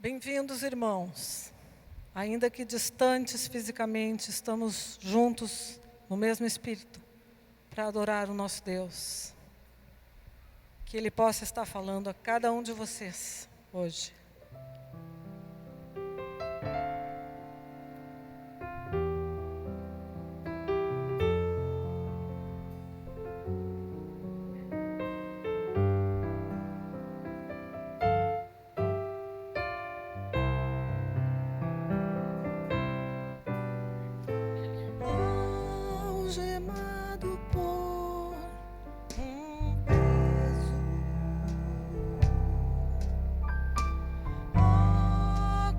Bem-vindos, irmãos. Ainda que distantes fisicamente, estamos juntos no mesmo Espírito para adorar o nosso Deus. Que Ele possa estar falando a cada um de vocês hoje. Algemado por peso,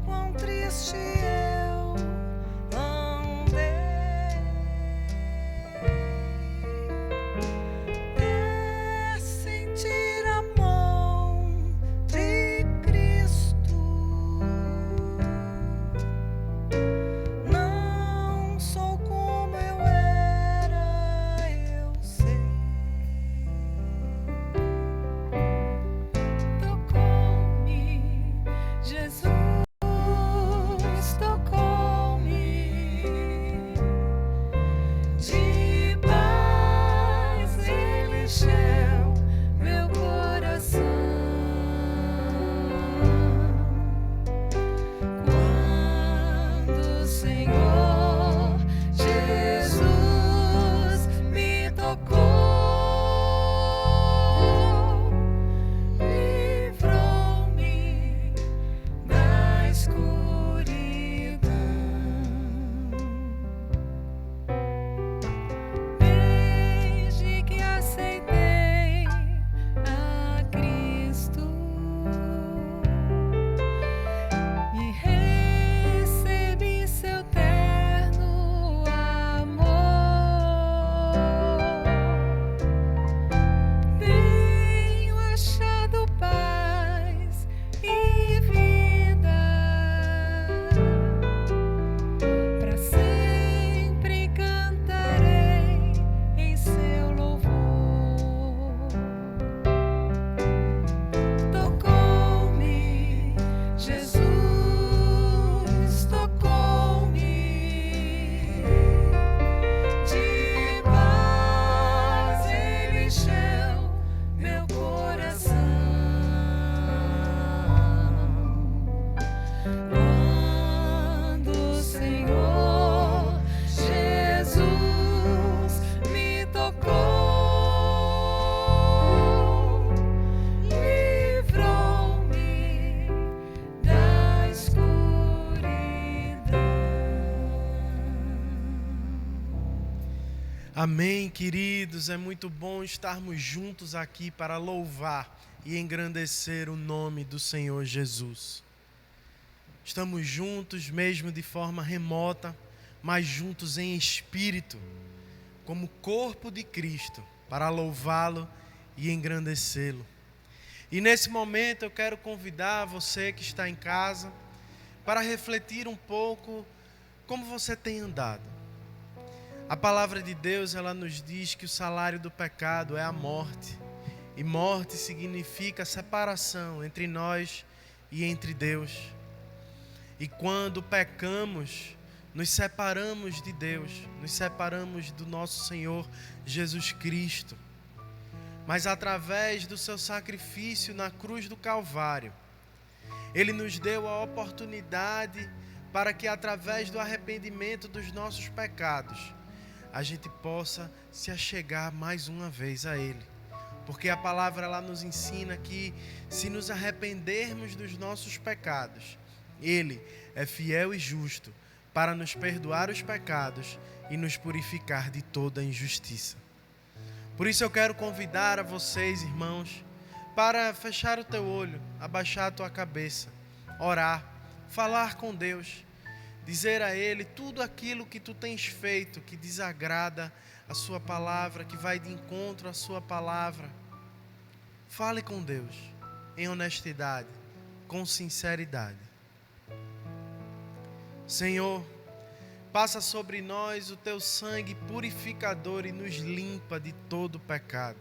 quão triste eu andei, é sentir a mão de Cristo. Não sou como eu era, eu sei. Tocou-me, Jesus, tocou-me. De paz Ele encheu meu coração. Quando o Senhor Jesus me tocou, livrou-me da escuridão. Desde que aceitei a Cristo e recebi seu terno amor, tenho achado paz e vida. Para sempre cantarei em seu louvor. Tocou-me, Jesus, tocou-me. De paz Ele encheu meu coração. Quando o Senhor Jesus me tocou, livrou-me da escuridão. Amém, queridos. É muito bom estarmos juntos aqui para louvar e engrandecer o nome do Senhor Jesus. Estamos juntos, mesmo de forma remota, mas juntos em espírito, como corpo de Cristo, para louvá-lo e engrandecê-lo. E nesse momento eu quero convidar você que está em casa para refletir um pouco como você tem andado. A palavra de Deus, ela nos diz que o salário do pecado é a morte. E morte significa separação entre nós e entre Deus. E quando pecamos, nos separamos de Deus, nos separamos do nosso Senhor Jesus Cristo. Mas através do seu sacrifício na cruz do Calvário, Ele nos deu a oportunidade para que através do arrependimento dos nossos pecados, a gente possa se achegar mais uma vez a Ele. Porque a palavra ela nos ensina que se nos arrependermos dos nossos pecados, Ele é fiel e justo para nos perdoar os pecados e nos purificar de toda injustiça. Por isso eu quero convidar a vocês, irmãos, para fechar o teu olho, abaixar a tua cabeça, orar, falar com Deus, dizer a Ele tudo aquilo que tu tens feito, que desagrada a sua palavra, que vai de encontro à sua palavra. Fale com Deus em honestidade, com sinceridade. Senhor, passa sobre nós o teu sangue purificador e nos limpa de todo pecado.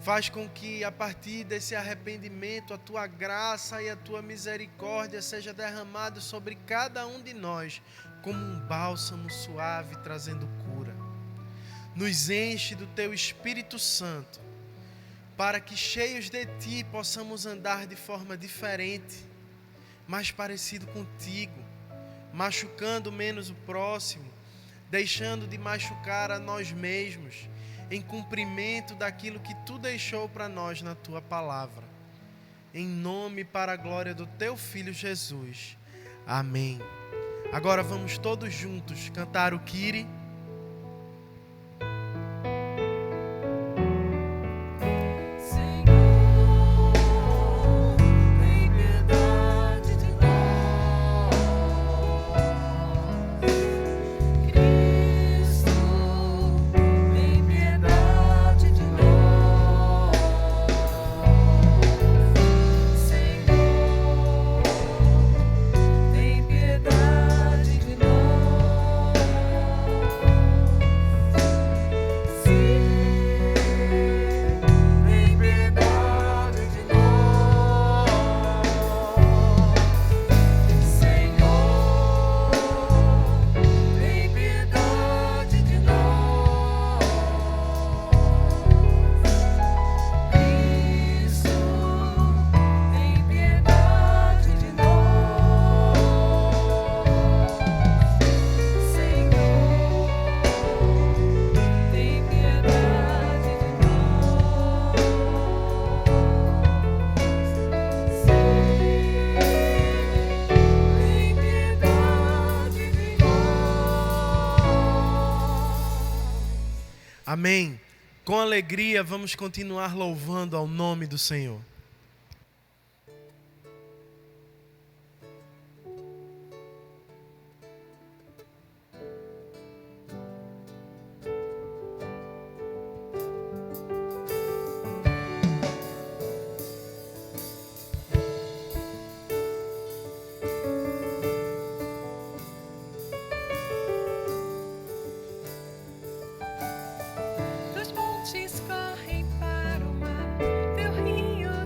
Faz com que a partir desse arrependimento a tua graça e a tua misericórdia seja derramado sobre cada um de nós como um bálsamo suave trazendo cura. Nos enche do teu Espírito Santo, para que cheios de ti possamos andar de forma diferente, mais parecido contigo, machucando menos o próximo, deixando de machucar a nós mesmos, em cumprimento daquilo que tu deixou para nós na tua palavra. Em nome e para a glória do teu Filho Jesus. Amém. Agora vamos todos juntos cantar o Kyrie. Amém. Com alegria vamos continuar louvando ao nome do Senhor. Dos montes correm para o mar, teu rio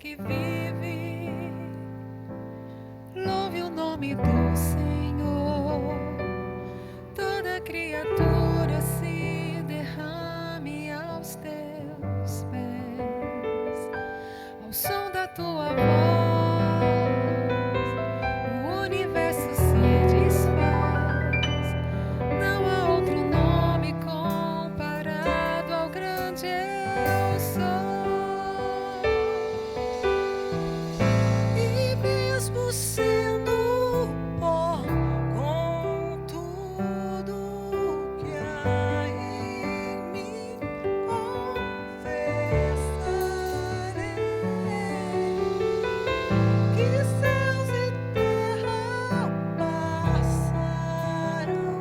que vive, louve o nome do Senhor. Toda criatura se derrame aos teus pés, ao som da tua voz, o universo se desfaz. Não há outro nome comparado ao grande eu sou. E mesmo sendo pó, com tudo que há em mim, confessarei que céus e terra passarão,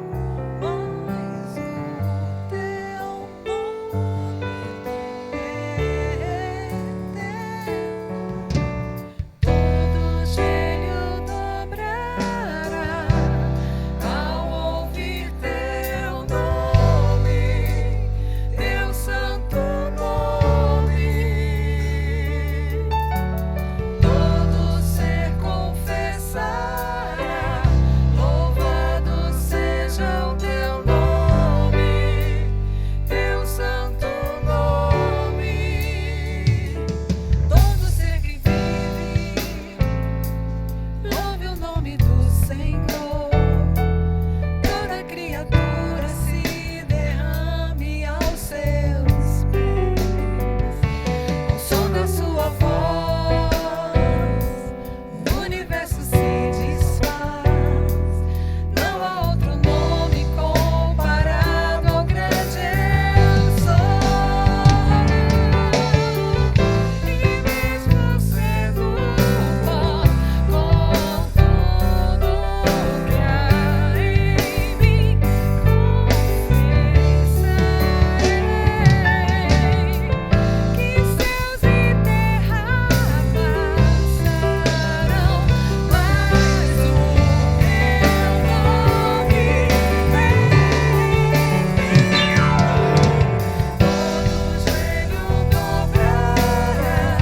mas o teu nome é eterno. Todo joelho dobrará ao ouvir teu nome, teu santo nome. Todo ser confessará, louvado seja o teu nome, teu santo nome. Todo ser que vive, louve o nome do Senhor. Toda criatura se derrame aos seus pés, ao som da sua voz, o universo se desfaz. Não há outro nome comparado ao grande eu sou. E mesmo sendo pó, com tudo que há em mim, confessarei que céus e terra passarão, mas o teu nome é eterno. Todo joelho dobrará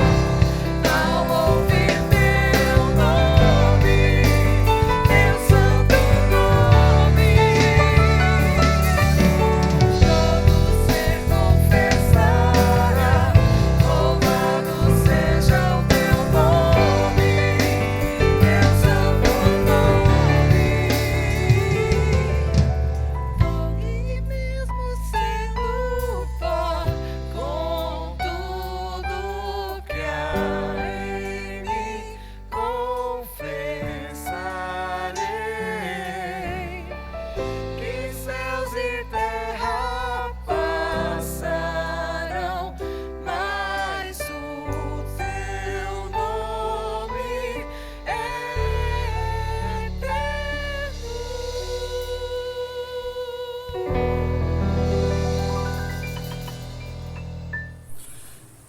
ao ouvir teu nome, teu santo nome. Todo ser confessará, louvado seja o teu nome, teu santo nome. E mesmo sendo pó, com tudo que há em mim, confessarei que céus e terra passarão, mas o teu nome é eterno.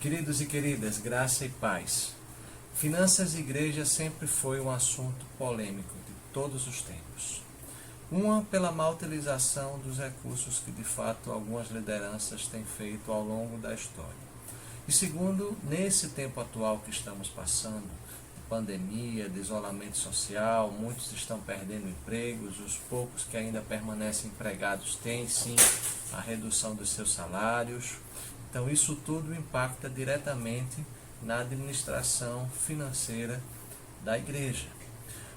Queridos e queridas, graça e paz. Finanças e igreja sempre foi um assunto polêmico de todos os tempos. Uma, pela má utilização dos recursos que de fato algumas lideranças têm feito ao longo da história. E segundo, nesse tempo atual que estamos passando, de pandemia, de isolamento social, muitos estão perdendo empregos, os poucos que ainda permanecem empregados têm sim a redução dos seus salários. Então isso tudo impacta diretamente na administração financeira da igreja.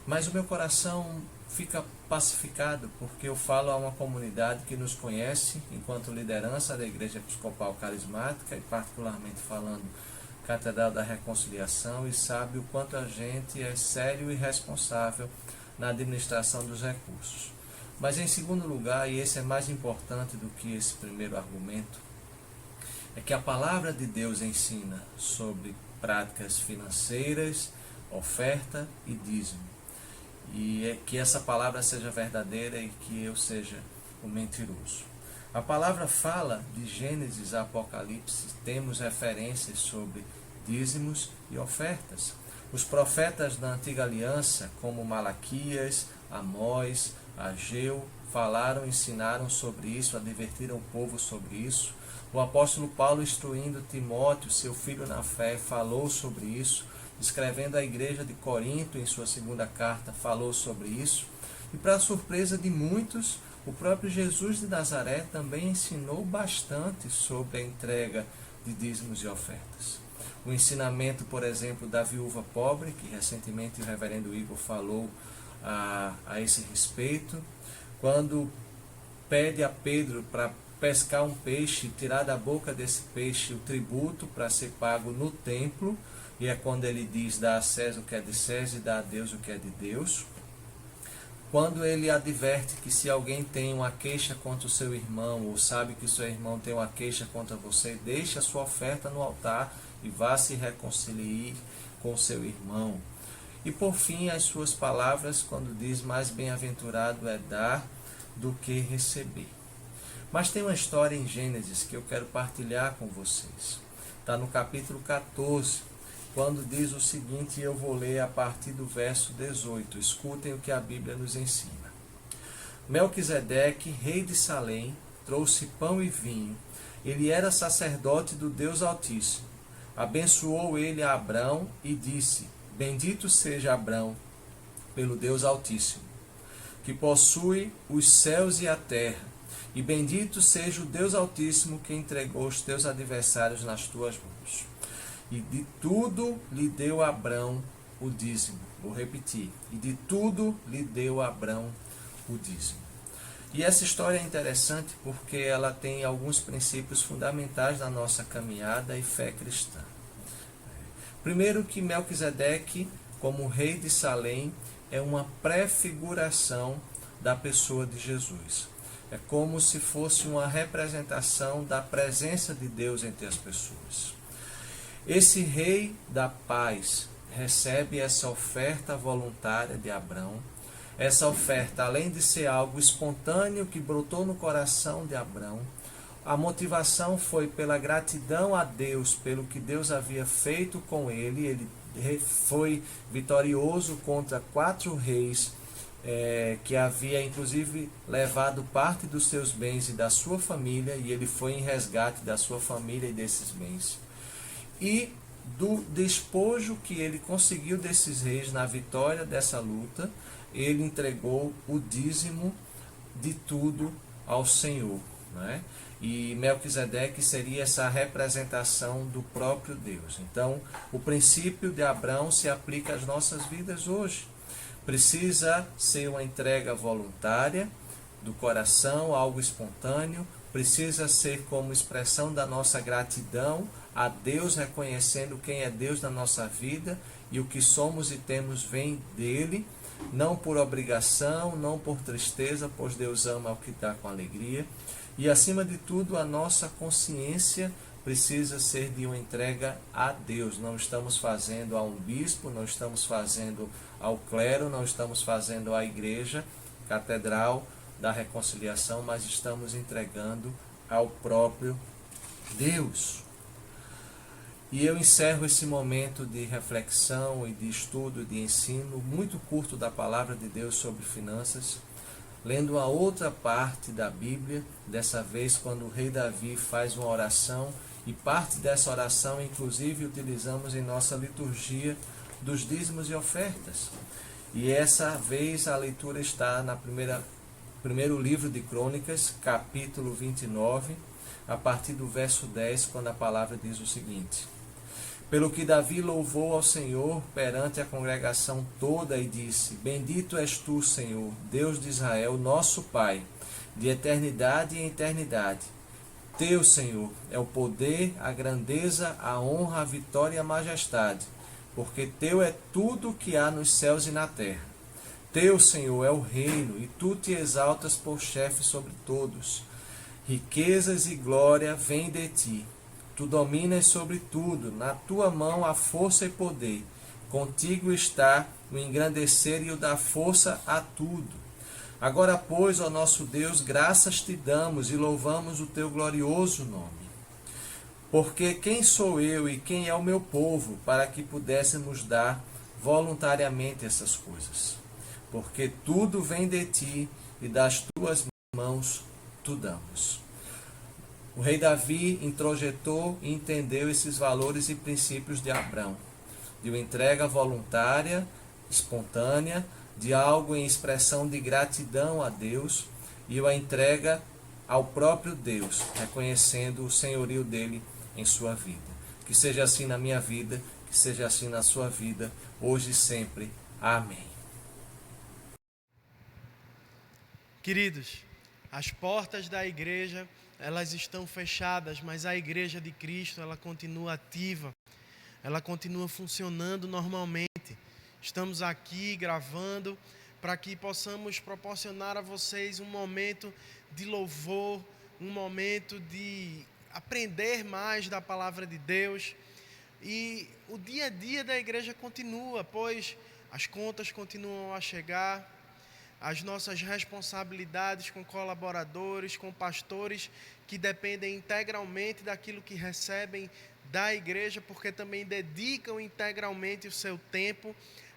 Mas o meu coração fica pacificado porque eu falo a uma comunidade que nos conhece enquanto liderança da Igreja Episcopal Carismática e particularmente falando Catedral da Reconciliação, e sabe o quanto a gente é sério e responsável na administração dos recursos. Mas em segundo lugar, e esse é mais importante do que esse primeiro argumento, é que a palavra de Deus ensina sobre práticas financeiras, oferta e dízimo. E é que essa palavra seja verdadeira e que eu seja o mentiroso. A palavra fala de Gênesis a Apocalipse, temos referências sobre dízimos e ofertas. Os profetas da antiga aliança, como Malaquias, Amós, Ageu, falaram, ensinaram sobre isso, advertiram o povo sobre isso. O apóstolo Paulo, instruindo Timóteo, seu filho na fé, falou sobre isso. Escrevendo à igreja de Corinto, em sua segunda carta, falou sobre isso. E para surpresa de muitos, o próprio Jesus de Nazaré também ensinou bastante sobre a entrega de dízimos e ofertas. O ensinamento, por exemplo, da viúva pobre, que recentemente o reverendo Igor falou a esse respeito, quando pede a Pedro para pescar um peixe, tirar da boca desse peixe o tributo para ser pago no templo, e é quando ele diz: dá a César o que é de César e dá a Deus o que é de Deus. Quando ele adverte que se alguém tem uma queixa contra o seu irmão, ou sabe que o seu irmão tem uma queixa contra você, deixe a sua oferta no altar e vá se reconciliar com o seu irmão. E por fim, as suas palavras, quando diz: mais bem-aventurado é dar do que receber. Mas tem uma história em Gênesis que eu quero partilhar com vocês. Está no capítulo 14, quando diz o seguinte, e eu vou ler a partir do verso 18. Escutem o que a Bíblia nos ensina. Melquisedeque, rei de Salém, trouxe pão e vinho. Ele era sacerdote do Deus Altíssimo. Abençoou ele a Abrão e disse: bendito seja Abrão pelo Deus Altíssimo, que possui os céus e a terra. E bendito seja o Deus Altíssimo que entregou os teus adversários nas tuas mãos. E de tudo lhe deu Abrão o dízimo. Vou repetir. E de tudo lhe deu Abrão o dízimo. E essa história é interessante porque ela tem alguns princípios fundamentais da nossa caminhada e fé cristã. Primeiro, que Melquisedeque, como rei de Salém, é uma prefiguração da pessoa de Jesus. É como se fosse uma representação da presença de Deus entre as pessoas. Esse rei da paz recebe essa oferta voluntária de Abrão. Essa oferta, além de ser algo espontâneo que brotou no coração de Abrão, a motivação foi pela gratidão a Deus, pelo que Deus havia feito com ele. Ele foi vitorioso contra 4 reis, que havia inclusive levado parte dos seus bens e da sua família, e ele foi em resgate da sua família e desses bens. E do despojo que ele conseguiu desses reis na vitória dessa luta, ele entregou o dízimo de tudo ao Senhor, né? E Melquisedeque seria essa representação do próprio Deus. Então, o princípio de Abrão se aplica às nossas vidas hoje. Precisa ser uma entrega voluntária do coração, algo espontâneo. Precisa ser como expressão da nossa gratidão a Deus, reconhecendo quem é Deus na nossa vida e o que somos e temos vem dele, não por obrigação, não por tristeza, pois Deus ama o que dá com alegria. E acima de tudo, a nossa consciência precisa ser de uma entrega a Deus. Não estamos fazendo a um bispo, não estamos fazendo ao clero, não estamos fazendo à igreja, catedral da reconciliação, mas estamos entregando ao próprio Deus. E eu encerro esse momento de reflexão e de estudo, de ensino, muito curto da palavra de Deus sobre finanças, lendo a outra parte da Bíblia, dessa vez quando o rei Davi faz uma oração, e parte dessa oração, inclusive, utilizamos em nossa liturgia dos dízimos e ofertas. E essa vez a leitura está na primeiro livro de Crônicas, capítulo 29, a partir do verso 10, quando a palavra diz o seguinte: pelo que Davi louvou ao Senhor perante a congregação toda e disse: bendito és tu, Senhor, Deus de Israel, nosso Pai, de eternidade em eternidade. Teu, Senhor, é o poder, a grandeza, a honra, a vitória e a majestade, porque teu é tudo o que há nos céus e na terra. Teu, Senhor, é o reino, e tu te exaltas por chefe sobre todos. Riquezas e glória vêm de ti. Tu dominas sobre tudo, na tua mão há força e poder. Contigo está o engrandecer e o dar força a tudo. Agora, pois, ó nosso Deus, graças te damos e louvamos o teu glorioso nome. Porque quem sou eu e quem é o meu povo para que pudéssemos dar voluntariamente essas coisas? Porque tudo vem de ti e das tuas mãos tu damos. O rei Davi introjetou e entendeu esses valores e princípios de Abrão, de uma entrega voluntária, espontânea, de algo em expressão de gratidão a Deus e uma entrega ao próprio Deus, reconhecendo o senhorio dele em sua vida. Que seja assim na minha vida, que seja assim na sua vida, hoje e sempre. Amém. Queridos, as portas da igreja, elas estão fechadas, mas a igreja de Cristo, ela continua ativa, ela continua funcionando normalmente. Estamos aqui gravando para que possamos proporcionar a vocês um momento de louvor, um momento de aprender mais da palavra de Deus. E o dia a dia da igreja continua, pois as contas continuam a chegar, as nossas responsabilidades com colaboradores, com pastores que dependem integralmente daquilo que recebem da igreja, porque também dedicam integralmente o seu tempo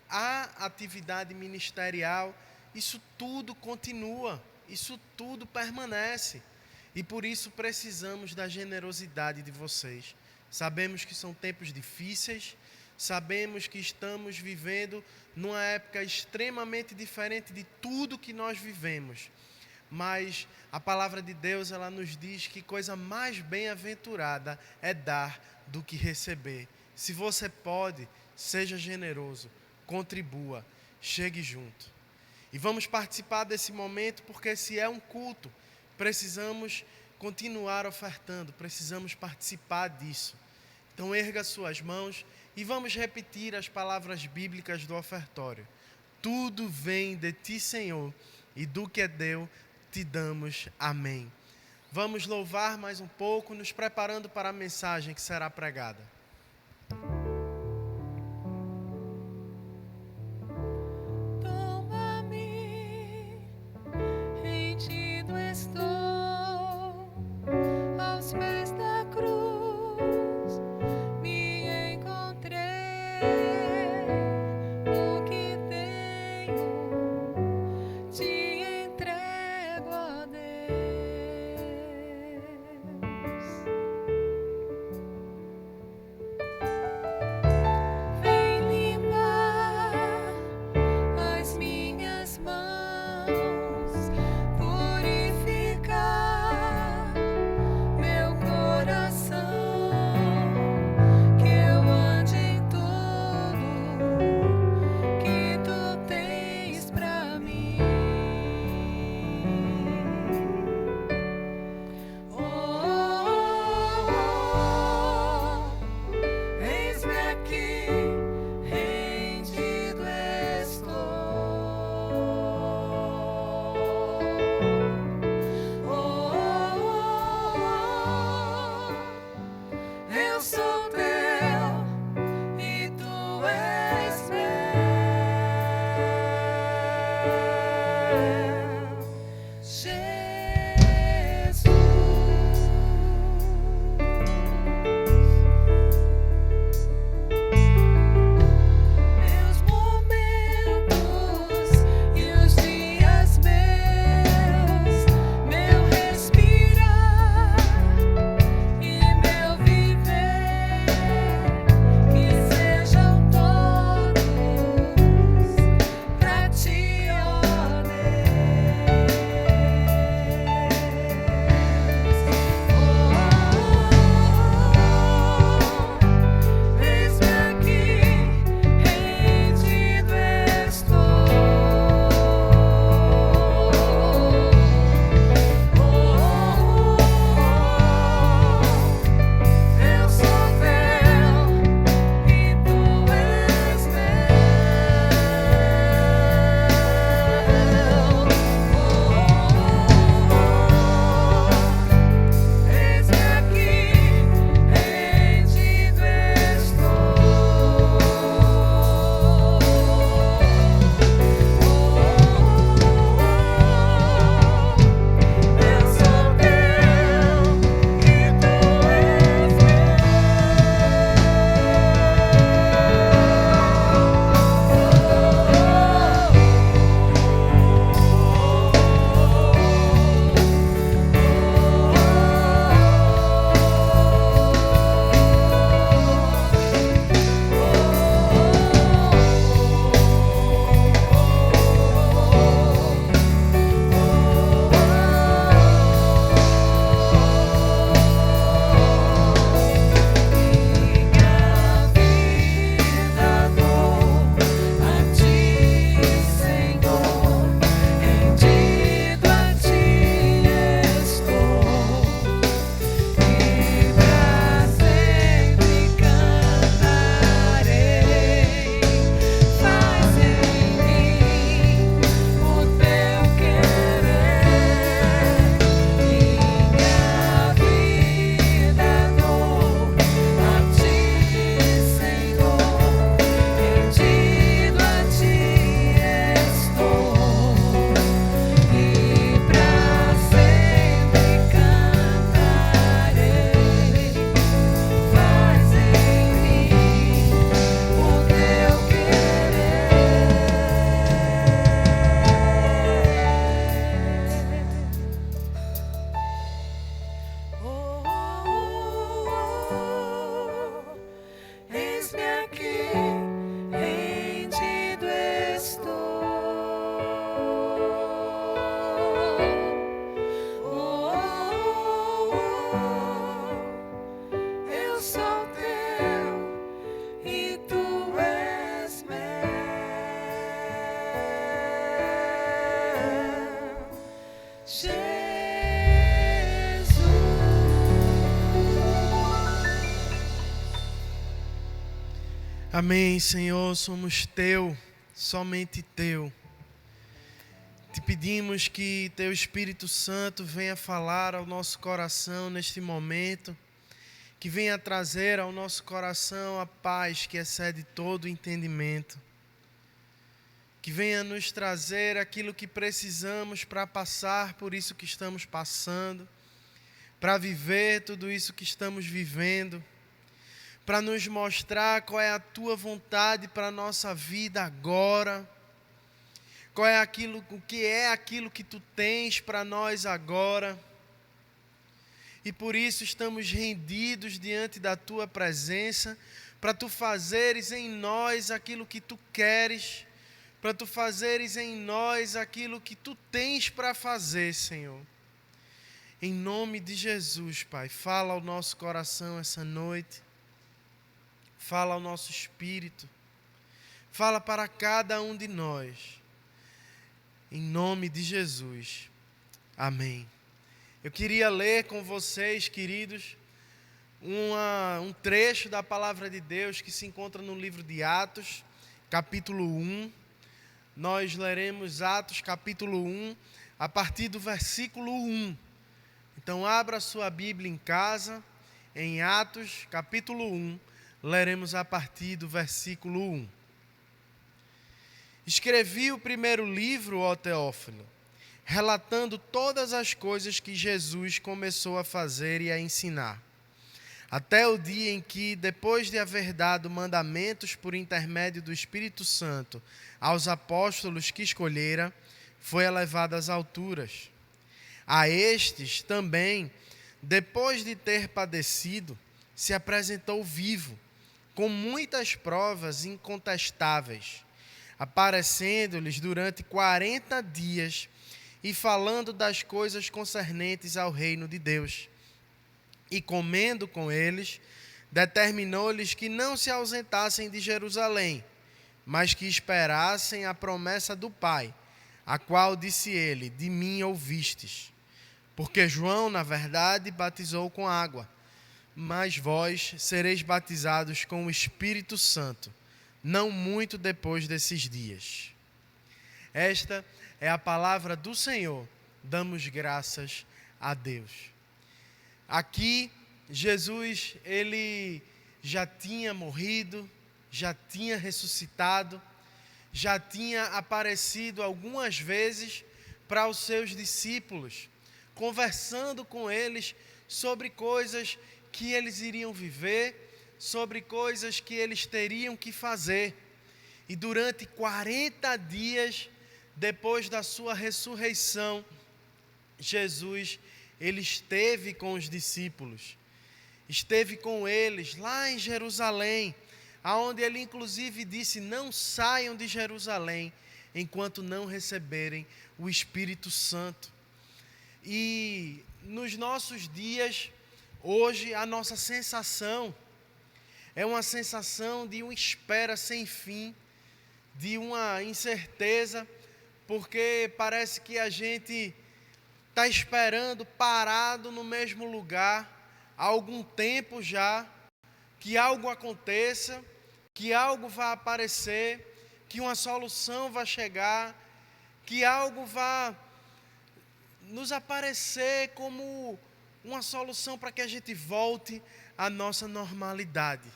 à atividade ministerial. Isso tudo continua, isso tudo permanece. E por isso precisamos da generosidade de vocês. Sabemos que são tempos difíceis, sabemos que estamos vivendo numa época extremamente diferente de tudo que nós vivemos. Mas a palavra de Deus, ela nos diz que coisa mais bem-aventurada é dar do que receber. Se você pode, seja generoso, contribua, chegue junto. E vamos participar desse momento, porque se é um culto, precisamos continuar ofertando, precisamos participar disso. Então erga suas mãos e vamos repetir as palavras bíblicas do ofertório. Tudo vem de ti, Senhor, e do que é teu te damos. Amém. Vamos louvar mais um pouco, nos preparando para a mensagem que será pregada. Toma-me, rendido estou aos pés da cruz, me encontrei. O que tenho te entrego, ó Deus. Amém, Senhor, somos teu, somente teu. Te pedimos que teu Espírito Santo venha falar ao nosso coração neste momento, que venha trazer ao nosso coração a paz que excede todo entendimento, que venha nos trazer aquilo que precisamos para passar por isso que estamos passando, para viver tudo isso que estamos vivendo, para nos mostrar qual é a tua vontade para a nossa vida agora, o que é aquilo que tu tens para nós agora. E por isso estamos rendidos diante da tua presença, para tu fazeres em nós aquilo que tu queres, para tu fazeres em nós aquilo que tu tens para fazer, Senhor. Em nome de Jesus, Pai, fala ao nosso coração essa noite, fala ao nosso espírito, fala para cada um de nós. Em nome de Jesus. Amém. Eu queria ler com vocês, queridos, um trecho da palavra de Deus que se encontra no livro de Atos, capítulo 1. Nós leremos Atos, capítulo 1, a partir do versículo 1. Então, abra sua Bíblia em casa, em Atos, capítulo 1, leremos a partir do versículo 1. Escrevi o primeiro livro, ó Teófilo, relatando todas as coisas que Jesus começou a fazer e a ensinar, até o dia em que, depois de haver dado mandamentos por intermédio do Espírito Santo aos apóstolos que escolhera, foi elevado às alturas. A estes também, depois de ter padecido, se apresentou vivo, com muitas provas incontestáveis, aparecendo-lhes durante 40 dias e falando das coisas concernentes ao reino de Deus. E comendo com eles, determinou-lhes que não se ausentassem de Jerusalém, mas que esperassem a promessa do Pai, a qual disse ele: de mim ouvistes. Porque João, na verdade, batizou com água, mas vós sereis batizados com o Espírito Santo, não muito depois desses dias. Esta é a palavra do Senhor. Damos graças a Deus. Aqui, Jesus, ele já tinha morrido, já tinha ressuscitado, já tinha aparecido algumas vezes para os seus discípulos, conversando com eles sobre coisas que eles iriam viver, sobre coisas que eles teriam que fazer. E durante 40 dias, depois da sua ressurreição, Jesus, ele esteve com os discípulos, esteve com eles lá em Jerusalém, aonde ele inclusive disse: não saiam de Jerusalém enquanto não receberem o Espírito Santo. E nos nossos dias, hoje, a nossa sensação é uma sensação de uma espera sem fim, de uma incerteza, porque parece que a gente está esperando parado no mesmo lugar há algum tempo já, que algo aconteça, que algo vá aparecer, que uma solução vá chegar, que algo vá nos aparecer como uma solução para que a gente volte à nossa normalidade.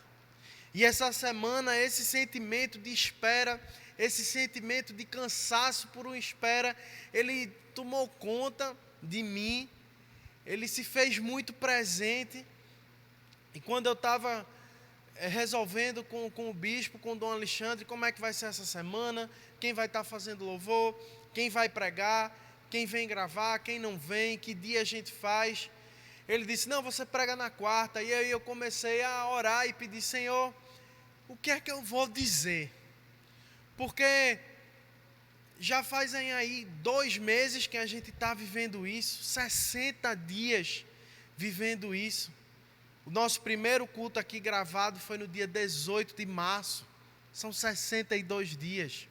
E essa semana, esse sentimento de espera, esse sentimento de cansaço por uma espera, ele tomou conta de mim, ele se fez muito presente. E quando eu estava resolvendo com o bispo, com o Dom Alexandre, como é que vai ser essa semana, quem vai estar fazendo louvor, quem vai pregar, quem vem gravar, quem não vem, que dia a gente faz. Ele disse: não, você prega na quarta. E aí eu comecei a orar e pedir: Senhor, o que é que eu vou dizer? Porque já fazem aí 2 meses que a gente está vivendo isso, 60 dias vivendo isso. O nosso primeiro culto aqui gravado foi no dia 18 de março. São 62 dias.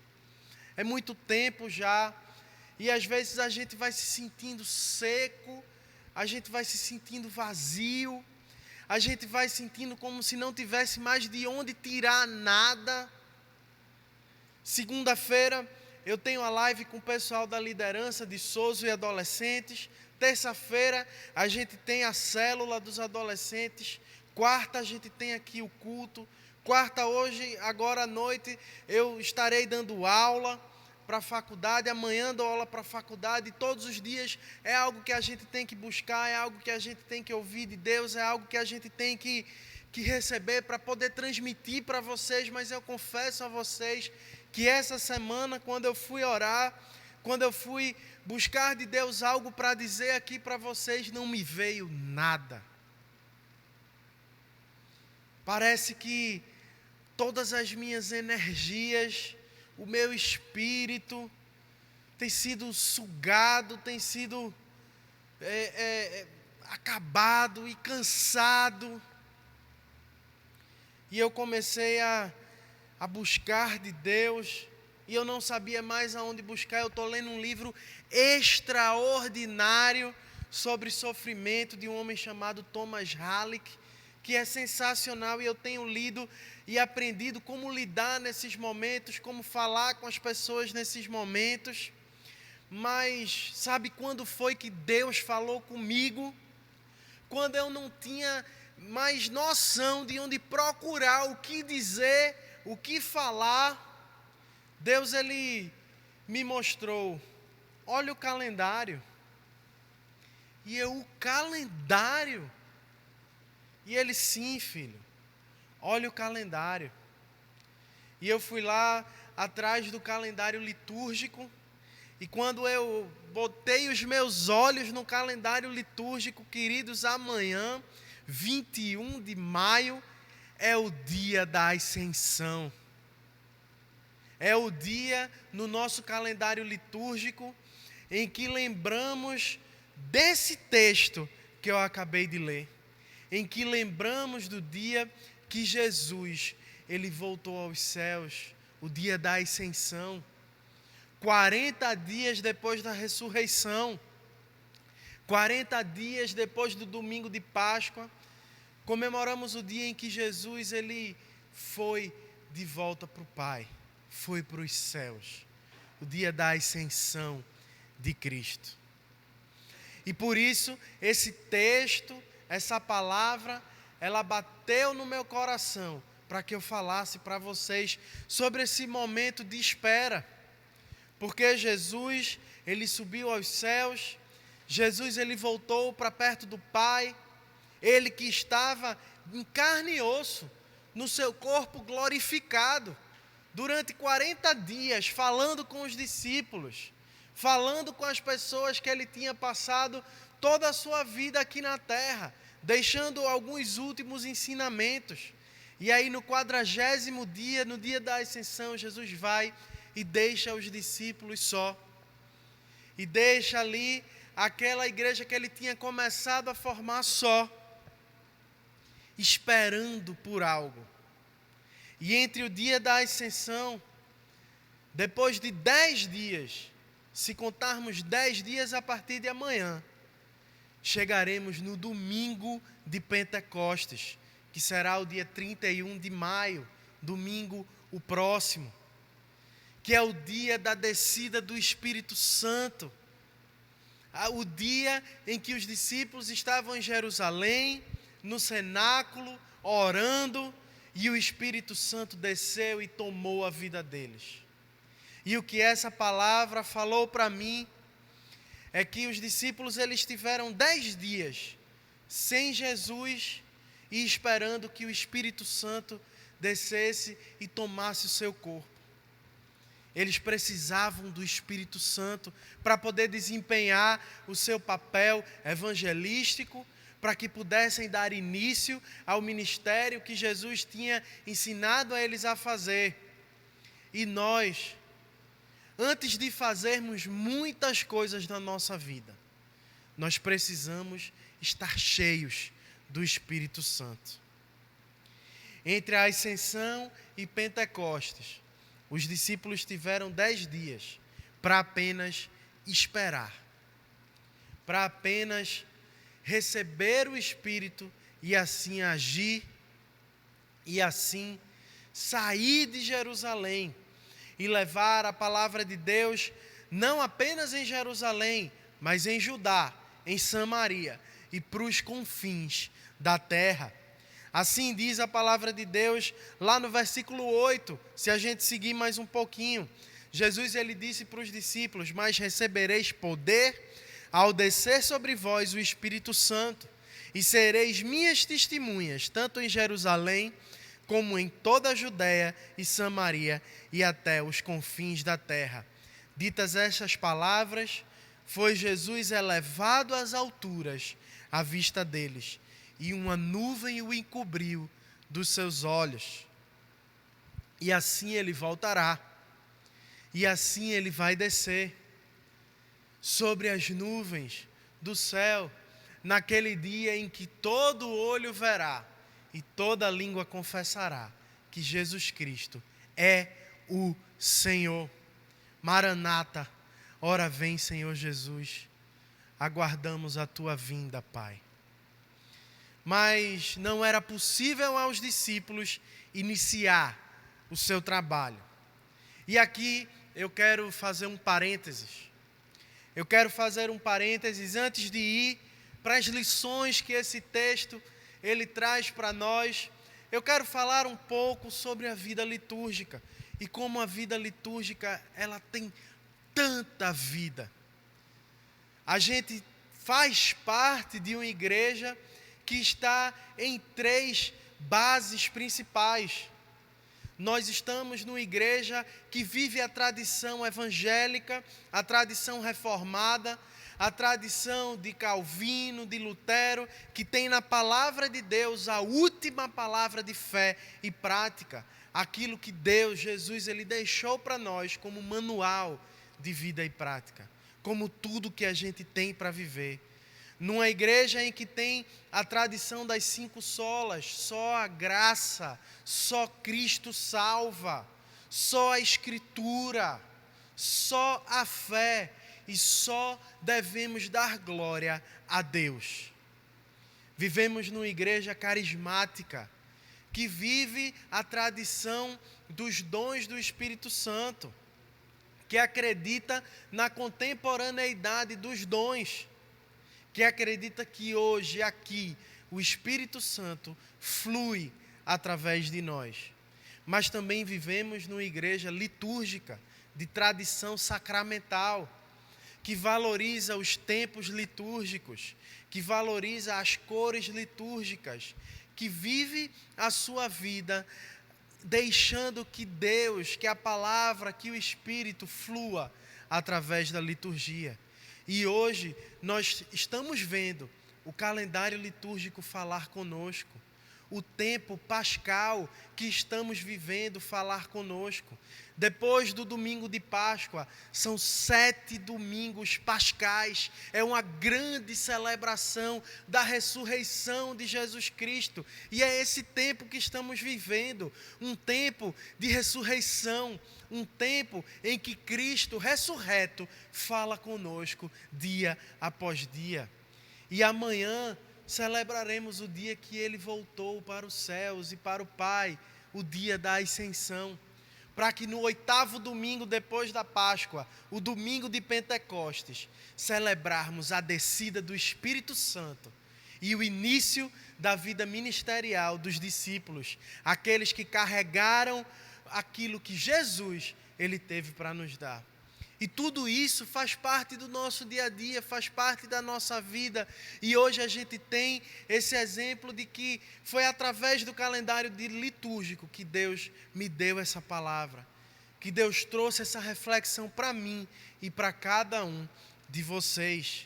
É muito tempo já. E às vezes a gente vai se sentindo seco, a gente vai se sentindo vazio, a gente vai sentindo como se não tivesse mais de onde tirar nada. Segunda-feira eu tenho a live com o pessoal da liderança de Souza e adolescentes. Terça-feira a gente tem a célula dos adolescentes. Quarta a gente tem aqui o culto. Quarta hoje, agora à noite, eu estarei dando aula para a faculdade. Amanhã dou aula para a faculdade. Todos os dias é algo que a gente tem que buscar, é algo que a gente tem que ouvir de Deus, é algo que a gente tem que receber para poder transmitir para vocês. Mas eu confesso a vocês que essa semana, quando eu fui orar, quando eu fui buscar de Deus algo para dizer aqui para vocês, não me veio nada. Parece que todas as minhas energias, o meu espírito tem sido sugado, tem sido acabado e cansado. E eu comecei a buscar de Deus, e eu não sabia mais aonde buscar. Eu estou lendo um livro extraordinário sobre sofrimento de um homem chamado Thomas Halleck, que é sensacional, e eu tenho lido e aprendido como lidar nesses momentos, como falar com as pessoas nesses momentos. Mas sabe quando foi que Deus falou comigo? Quando eu não tinha mais noção de onde procurar, o que dizer, o que falar, Deus ele me mostrou, olha o calendário. E eu, o calendário? E ele, sim, filho, olha o calendário. E eu fui lá atrás do calendário litúrgico, e quando eu botei os meus olhos no calendário litúrgico, queridos, amanhã, 21 de maio, é o dia da Ascensão. É o dia no nosso calendário litúrgico em que lembramos desse texto que eu acabei de ler. Em que lembramos do dia que Jesus, ele voltou aos céus, o dia da Ascensão. 40 dias depois da ressurreição, 40 dias depois do domingo de Páscoa, comemoramos o dia em que Jesus ele foi de volta para o Pai, foi para os céus, o dia da ascensão de Cristo. E por isso, esse texto, essa palavra, ela bateu no meu coração para que eu falasse para vocês sobre esse momento de espera. Porque Jesus, ele subiu aos céus, Jesus, ele voltou para perto do Pai, ele que estava em carne e osso, no seu corpo glorificado, durante 40 dias, falando com os discípulos, falando com as pessoas que ele tinha passado toda a sua vida aqui na terra, deixando alguns últimos ensinamentos. E aí no 40º dia, no dia da ascensão, Jesus vai e deixa os discípulos só. E deixa ali aquela igreja que ele tinha começado a formar só, esperando por algo. E entre o dia da ascensão, depois de 10 dias, se contarmos 10 dias a partir de amanhã, chegaremos no domingo de Pentecostes, que será o dia 31 de maio, domingo o próximo, que é o dia da descida do Espírito Santo, o dia em que os discípulos estavam em Jerusalém, no cenáculo, orando, e o Espírito Santo desceu e tomou a vida deles. E o que essa palavra falou para mim é que os discípulos eles tiveram 10 dias sem Jesus e esperando que o Espírito Santo descesse e tomasse o seu corpo. Eles precisavam do Espírito Santo para poder desempenhar o seu papel evangelístico, para que pudessem dar início ao ministério que Jesus tinha ensinado a eles a fazer. E nós, antes de fazermos muitas coisas na nossa vida, nós precisamos estar cheios do Espírito Santo. Entre a Ascensão e Pentecostes, os discípulos tiveram 10 dias para apenas esperar, para apenas receber o Espírito e assim agir, e assim sair de Jerusalém e levar a palavra de Deus não apenas em Jerusalém, mas em Judá, em Samaria e para os confins da terra. Assim diz a palavra de Deus lá no versículo 8, se a gente seguir mais um pouquinho. Jesus ele disse para os discípulos: mas recebereis poder ao descer sobre vós o Espírito Santo, e sereis minhas testemunhas, tanto em Jerusalém, como em toda a Judéia e Samaria, e até os confins da terra. Ditas estas palavras, foi Jesus elevado às alturas à vista deles, e uma nuvem o encobriu dos seus olhos. E assim ele voltará, e assim ele vai descer sobre as nuvens do céu, naquele dia em que todo olho verá e toda língua confessará que Jesus Cristo é o Senhor. Maranata, ora vem, Senhor Jesus. Aguardamos a tua vinda, Pai. Mas não era possível aos discípulos iniciar o seu trabalho. E aqui eu quero fazer um parênteses. Eu quero fazer um parênteses antes de ir para as lições que esse texto ele traz para nós. Eu quero falar um pouco sobre a vida litúrgica e como a vida litúrgica ela tem tanta vida. A gente faz parte de uma igreja que está em 3 bases principais. Nós estamos numa igreja que vive a tradição evangélica, a tradição reformada, a tradição de Calvino, de Lutero, que tem na palavra de Deus a última palavra de fé e prática, aquilo que Deus, Jesus, ele deixou para nós como manual de vida e prática, como tudo que a gente tem para viver. Numa igreja em que tem a tradição das 5 solas, só a graça, só Cristo salva, só a Escritura, só a fé, e só devemos dar glória a Deus. Vivemos numa igreja carismática, que vive a tradição dos dons do Espírito Santo, que acredita na contemporaneidade dos dons, que acredita que hoje, aqui, o Espírito Santo flui através de nós. Mas também vivemos numa igreja litúrgica, de tradição sacramental, que valoriza os tempos litúrgicos, que valoriza as cores litúrgicas, que vive a sua vida deixando que Deus, que a palavra, que o Espírito flua através da liturgia. E hoje nós estamos vendo o calendário litúrgico falar conosco, o tempo pascal que estamos vivendo falar conosco. Depois do domingo de Páscoa, são 7 domingos pascais, é uma grande celebração da ressurreição de Jesus Cristo, e é esse tempo que estamos vivendo, um tempo de ressurreição, um tempo em que Cristo ressurreto fala conosco dia após dia. E amanhã celebraremos o dia que Ele voltou para os céus e para o Pai, o dia da ascensão, para que no 8º domingo depois da Páscoa, o domingo de Pentecostes, celebrarmos a descida do Espírito Santo e o início da vida ministerial dos discípulos, aqueles que carregaram aquilo que Jesus ele teve para nos dar. E tudo isso faz parte do nosso dia a dia, faz parte da nossa vida. E hoje a gente tem esse exemplo de que foi através do calendário litúrgico que Deus me deu essa palavra, que Deus trouxe essa reflexão para mim e para cada um de vocês.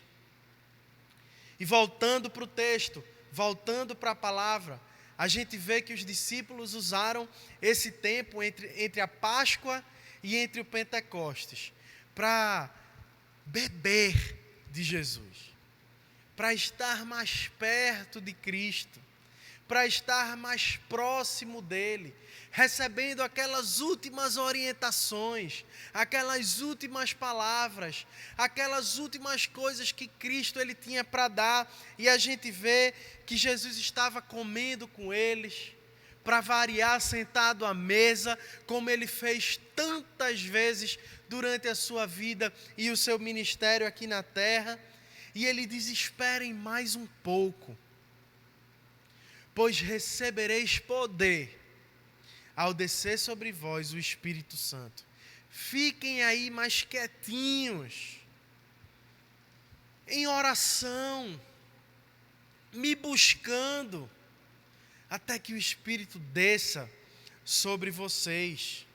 E voltando para o texto, voltando para a palavra, a gente vê que os discípulos usaram esse tempo entre a Páscoa e entre o Pentecostes para beber de Jesus, para estar mais perto de Cristo, para estar mais próximo dele, recebendo aquelas últimas orientações, aquelas últimas palavras, aquelas últimas coisas que Cristo ele tinha para dar. E a gente vê que Jesus estava comendo com eles, para variar, sentado à mesa, como ele fez tantas vezes durante a sua vida e o seu ministério aqui na terra. E ele diz: esperem mais um pouco, pois recebereis poder ao descer sobre vós o Espírito Santo. Fiquem aí mais quietinhos, em oração, me buscando, até que o Espírito desça sobre vocês.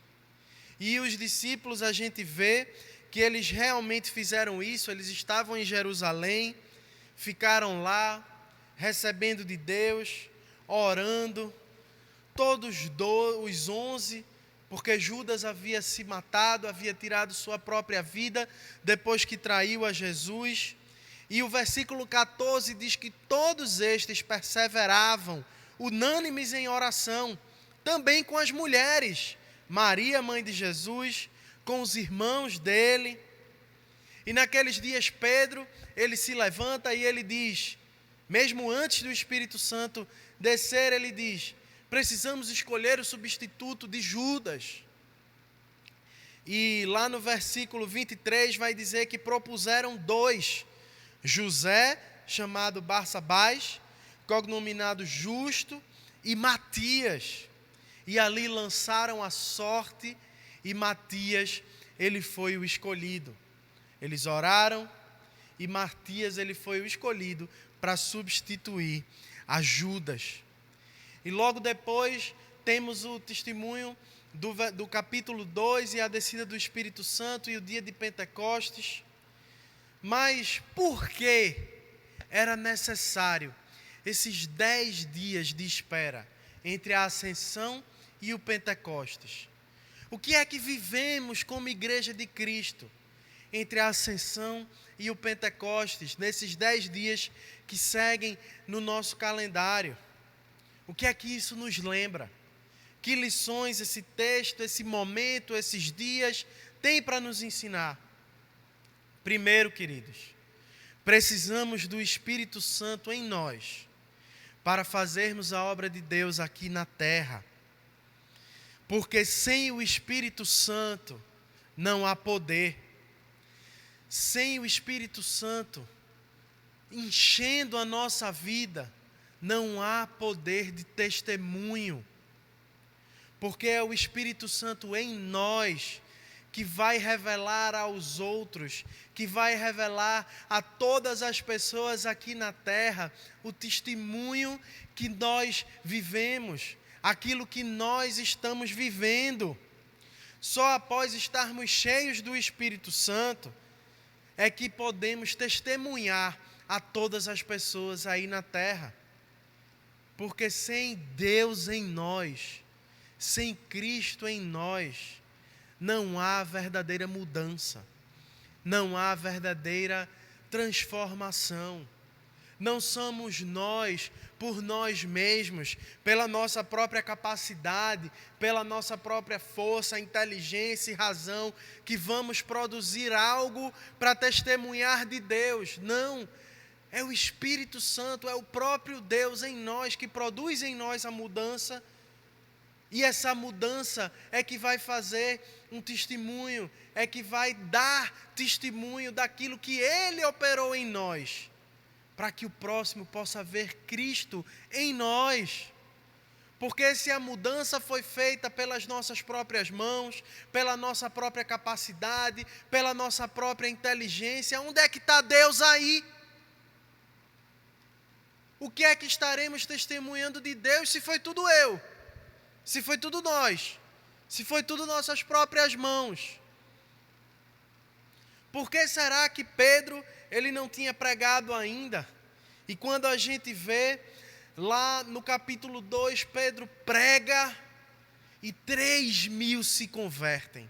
E os discípulos, a gente vê que eles realmente fizeram isso. Eles estavam em Jerusalém, ficaram lá, recebendo de Deus, orando, todos os 11, porque Judas havia se matado, havia tirado sua própria vida, depois que traiu a Jesus. E o versículo 14 diz que todos estes perseveravam, unânimes em oração, também com as mulheres, Maria, mãe de Jesus, com os irmãos dele. E naqueles dias Pedro, ele se levanta e ele diz, mesmo antes do Espírito Santo descer, ele diz: precisamos escolher o substituto de Judas. E lá no versículo 23 vai dizer que propuseram 2, José, chamado Barsabás, cognominado Justo, e Matias. E ali lançaram a sorte, e Matias, ele foi o escolhido. Eles oraram, e Matias, ele foi o escolhido para substituir a Judas. E logo depois temos o testemunho do capítulo 2 e a descida do Espírito Santo e o dia de Pentecostes. Mas por que era necessário esses 10 dias de espera entre a ascensão e o Pentecostes? O que é que vivemos como igreja de Cristo entre a ascensão e o Pentecostes, nesses 10 dias que seguem no nosso calendário? O que é que isso nos lembra? Que lições esse texto, esse momento, esses dias tem para nos ensinar? Primeiro, queridos, precisamos do Espírito Santo em nós para fazermos a obra de Deus aqui na terra. Porque sem o Espírito Santo não há poder. Sem o Espírito Santo enchendo a nossa vida, não há poder de testemunho. Porque é o Espírito Santo em nós que vai revelar aos outros, que vai revelar a todas as pessoas aqui na terra o testemunho que nós vivemos, aquilo que nós estamos vivendo. Só após estarmos cheios do Espírito Santo é que podemos testemunhar a todas as pessoas aí na terra. Porque sem Deus em nós, sem Cristo em nós, não há verdadeira mudança, não há verdadeira transformação. Não somos nós, por nós mesmos, pela nossa própria capacidade, pela nossa própria força, inteligência e razão, que vamos produzir algo para testemunhar de Deus. Não, é o Espírito Santo, é o próprio Deus em nós, que produz em nós a mudança. E essa mudança é que vai fazer um testemunho, é que vai dar testemunho daquilo que Ele operou em nós, para que o próximo possa ver Cristo em nós. Porque se a mudança foi feita pelas nossas próprias mãos, pela nossa própria capacidade, pela nossa própria inteligência, onde é que está Deus aí? O que é que estaremos testemunhando de Deus se foi tudo eu? Se foi tudo nós? Se foi tudo nossas próprias mãos? Por que será que Pedro, ele não tinha pregado ainda? E quando a gente vê lá no capítulo 2, Pedro prega e 3.000 se convertem.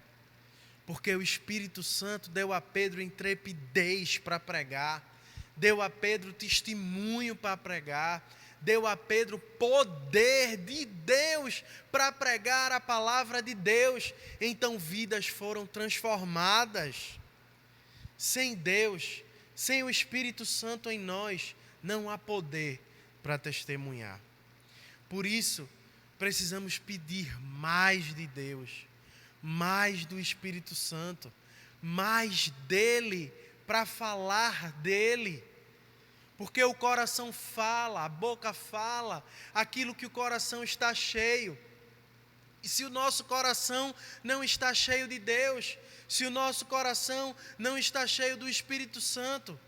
Porque o Espírito Santo deu a Pedro intrepidez para pregar, deu a Pedro testemunho para pregar, deu a Pedro poder de Deus para pregar a palavra de Deus. Então vidas foram transformadas. Sem Deus, sem o Espírito Santo em nós, não há poder para testemunhar. Por isso, precisamos pedir mais de Deus, mais do Espírito Santo, mais dele, para falar dele. Porque o coração fala, a boca fala, aquilo que o coração está cheio. E se o nosso coração não está cheio de Deus, se o nosso coração não está cheio do Espírito Santo,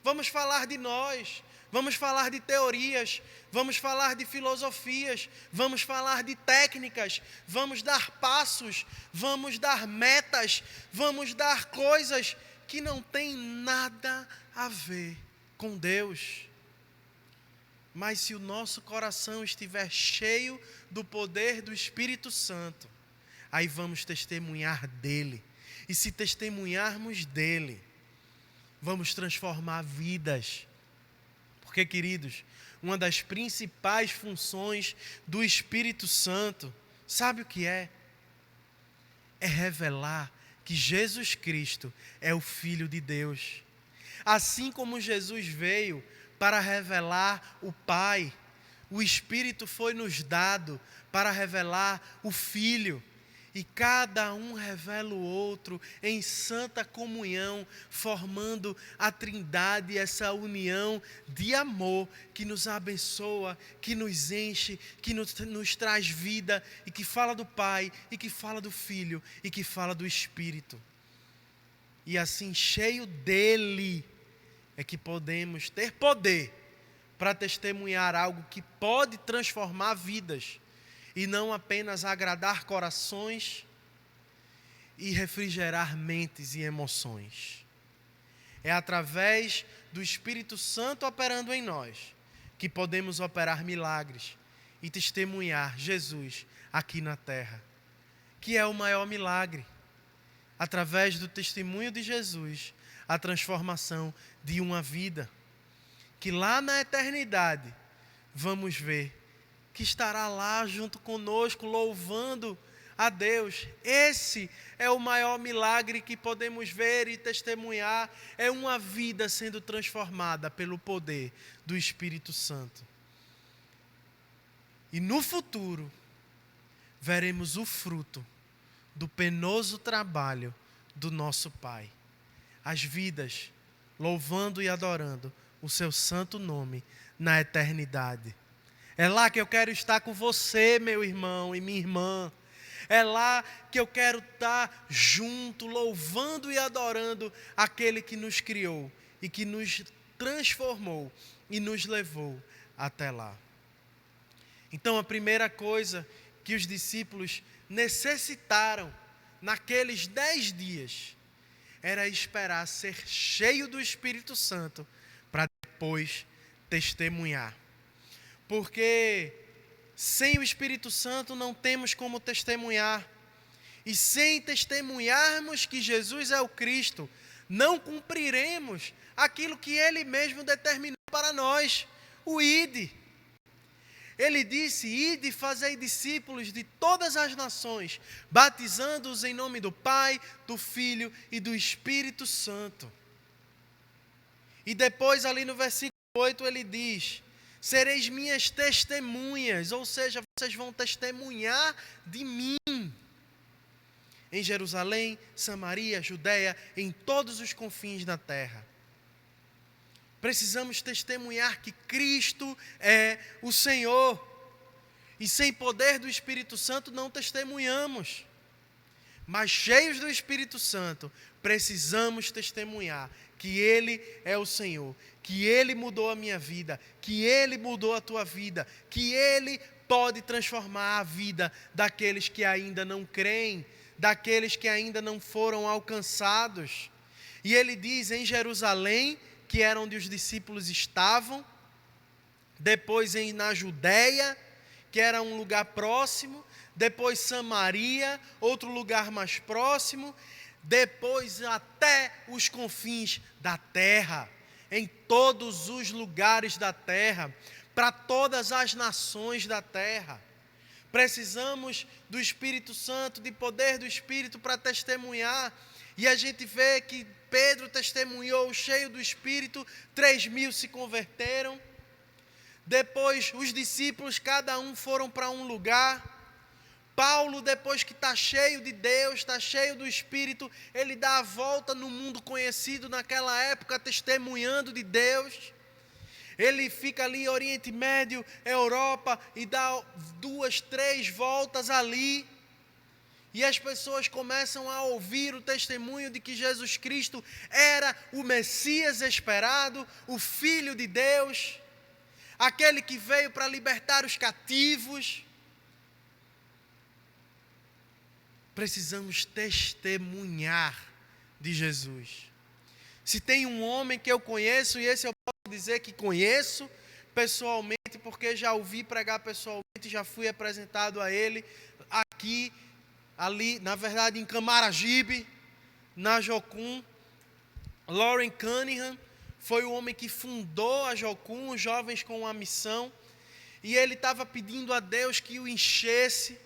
vamos falar de nós, vamos falar de teorias, vamos falar de filosofias, vamos falar de técnicas, vamos dar passos, vamos dar metas, vamos dar coisas que não têm nada a ver com Deus. Mas se o nosso coração estiver cheio do poder do Espírito Santo, aí vamos testemunhar dele. E se testemunharmos dele, vamos transformar vidas. Porque, queridos, uma das principais funções do Espírito Santo, sabe o que é? É revelar que Jesus Cristo é o Filho de Deus. Assim como Jesus veio para revelar o Pai, o Espírito foi nos dado para revelar o Filho. E cada um revela o outro em santa comunhão, formando a Trindade, essa união de amor que nos abençoa, que nos enche, que nos traz vida, e que fala do Pai, e que fala do Filho, e que fala do Espírito. E assim, cheio dele, é que podemos ter poder para testemunhar algo que pode transformar vidas, e não apenas agradar corações e refrigerar mentes e emoções. É através do Espírito Santo operando em nós que podemos operar milagres e testemunhar Jesus aqui na terra, que é o maior milagre. Através do testemunho de Jesus, a transformação de uma vida, que lá na eternidade vamos ver que estará lá junto conosco, louvando a Deus. Esse é o maior milagre que podemos ver e testemunhar, é uma vida sendo transformada pelo poder do Espírito Santo. E no futuro, veremos o fruto do penoso trabalho do nosso Pai. As vidas louvando e adorando o seu santo nome na eternidade. É lá que eu quero estar com você, meu irmão e minha irmã. É lá que eu quero estar junto, louvando e adorando aquele que nos criou e que nos transformou e nos levou até lá. Então, a primeira coisa que os discípulos necessitaram naqueles 10 dias era esperar ser cheio do Espírito Santo para depois testemunhar. Porque sem o Espírito Santo não temos como testemunhar. E sem testemunharmos que Jesus é o Cristo, não cumpriremos aquilo que Ele mesmo determinou para nós, o ide. Ele disse, ide e fazei discípulos de todas as nações, batizando-os em nome do Pai, do Filho e do Espírito Santo. E depois ali no versículo 8 ele diz, sereis minhas testemunhas, ou seja, vocês vão testemunhar de mim. Em Jerusalém, Samaria, Judeia, em todos os confins da terra. Precisamos testemunhar que Cristo é o Senhor. E sem poder do Espírito Santo não testemunhamos. Mas cheios do Espírito Santo, precisamos testemunhar que Ele é o Senhor, que Ele mudou a minha vida, que Ele mudou a tua vida, que Ele pode transformar a vida daqueles que ainda não creem, daqueles que ainda não foram alcançados. E Ele diz em Jerusalém, que era onde os discípulos estavam, depois na Judeia, que era um lugar próximo, depois Samaria, outro lugar mais próximo, depois até os confins da terra. em todos os lugares da terra, para todas as nações da terra. Precisamos do Espírito Santo, de poder do Espírito para testemunhar. E a gente vê que Pedro testemunhou cheio do Espírito, 3.000 se converteram. Depois os discípulos, cada um foram para um lugar. Paulo, depois que está cheio de Deus, está cheio do Espírito, ele dá a volta no mundo conhecido naquela época, testemunhando de Deus. Ele fica ali, Oriente Médio, Europa, e dá 2, 3 voltas ali. E as pessoas começam a ouvir o testemunho de que Jesus Cristo era o Messias esperado, o Filho de Deus, aquele que veio para libertar os cativos. Precisamos testemunhar de Jesus. Se tem um homem que eu conheço, e esse eu posso dizer que conheço pessoalmente, porque já ouvi pregar pessoalmente, já fui apresentado a ele aqui, ali, na verdade em Camaragibe, na Jocum. Lauren Cunningham foi o homem que fundou a Jocum, os Jovens com uma Missão, e ele estava pedindo a Deus que o enchesse.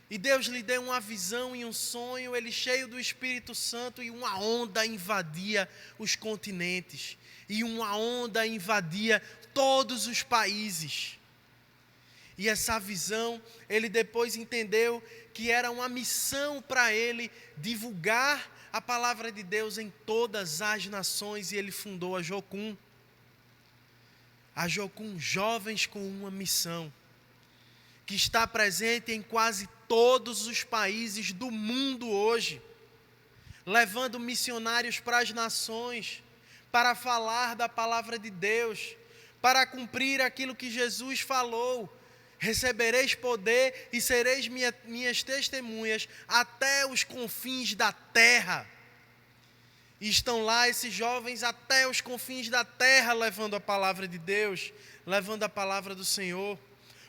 E Deus lhe deu uma visão e um sonho, ele cheio do Espírito Santo, e uma onda invadia os continentes, e uma onda invadia todos os países. E essa visão, ele depois entendeu que era uma missão para ele divulgar a palavra de Deus em todas as nações, e ele fundou a Jocum. A Jocum, Jovens com uma Missão, que está presente em quase todos os países do mundo hoje, levando missionários para as nações, para falar da palavra de Deus, para cumprir aquilo que Jesus falou: recebereis poder e sereis minhas testemunhas até os confins da terra. E estão lá esses jovens até os confins da terra, levando a palavra de Deus, levando a palavra do Senhor.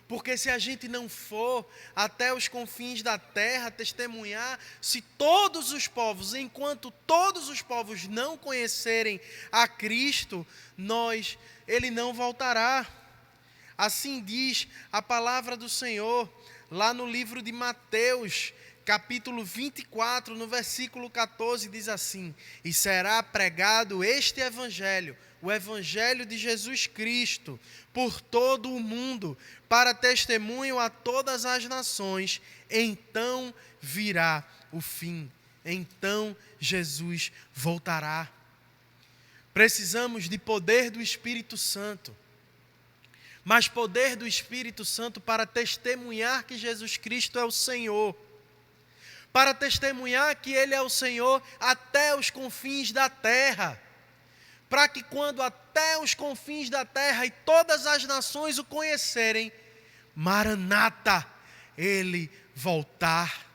Porque se a gente não for até os confins da terra testemunhar, se todos os povos, enquanto todos os povos não conhecerem a Cristo, Ele não voltará. Assim diz a palavra do Senhor, lá no livro de Mateus, capítulo 24, no versículo 14, diz assim: e será pregado este evangelho, o evangelho de Jesus Cristo, por todo o mundo, para testemunho a todas as nações, então virá o fim, então Jesus voltará. Precisamos de poder do Espírito Santo, mas poder do Espírito Santo para testemunhar que Jesus Cristo é o Senhor, para testemunhar que Ele é o Senhor até os confins da terra, para que quando até os confins da terra e todas as nações o conhecerem, Maranata, Ele voltar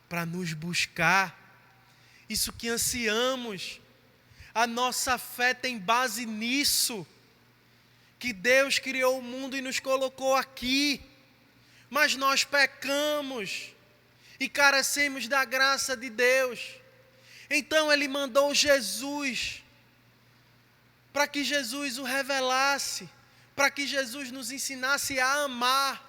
para nos buscar. Isso que ansiamos, a nossa fé tem base nisso, que Deus criou o mundo e nos colocou aqui, mas nós pecamos e carecemos da graça de Deus. Então Ele mandou Jesus, para que Jesus o revelasse, para que Jesus nos ensinasse a amar.